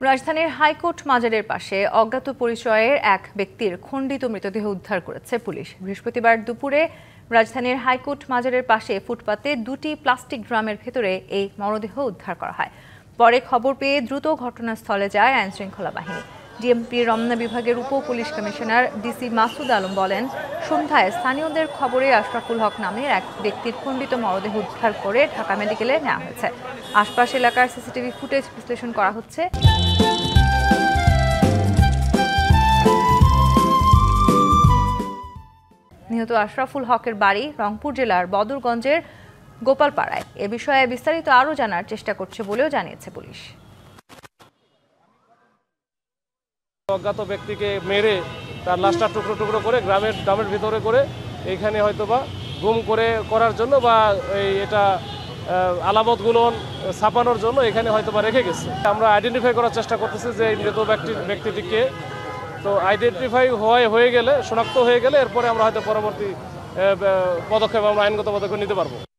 রাজধানীর হাইকোর্ট মাজারের পাশে অজ্ঞাত পরিচয়ের এক ব্যক্তির খণ্ডিত মৃতদেহ উদ্ধার করেছে পুলিশ। বৃহস্পতিবার দুপুরে রাজধানীর হাইকোর্ট মাজারের পাশে ফুটপাতে দুটি প্লাস্টিক ড্রামের ভেতরে এই মরদেহ উদ্ধার করা হয়। পরে খবর পেয়ে দ্রুত ঘটনাস্থলে যায় আইনশৃঙ্খলা বাহিনী। ডিএমপি রমনা বিভাগের উপ police commissioner DC Masud Alam বলেন, সন্ধ্যায় স্থানীয়দের খবরে আশরাফুল হক নামের এক ব্যক্তির খণ্ডিত মরদেহ উদ্ধার করে ঢাকা মেডিকেলে নেওয়া হয়েছে। আশপাশ এলাকার সিসিটিভি ফুটেজ বিশ্লেষণ করা হচ্ছে। নিহত আশরাফুল হকের বাড়ি রংপুর জেলার বদরগঞ্জের গোপালপাড়ায়। এ বিষয়ে বিস্তারিত আরও জানার চেষ্টা করছে বলেও জানিয়েছে পুলিশ। অজ্ঞাত ব্যক্তিকে মেরে তার লাশটা টুকরো টুকরো করে গ্রামের ভিতরে করে এইখানে হয়তোবা গুম করার জন্য বা এটা আলামতগুলো ছাপানোর জন্য এখানে হয়তোবা রেখে গেছে। আমরা আইডেন্টিফাই করার চেষ্টা করতেছি যে এই মৃত ব্যক্তিটিকে। তো আইডেন্টিফাই হয়ে গেলে, শনাক্ত হয়ে গেলে এরপরে আমরা হয়তো পরবর্তী পদক্ষেপ, আমরা আইনগত পদক্ষেপ নিতে পারবো।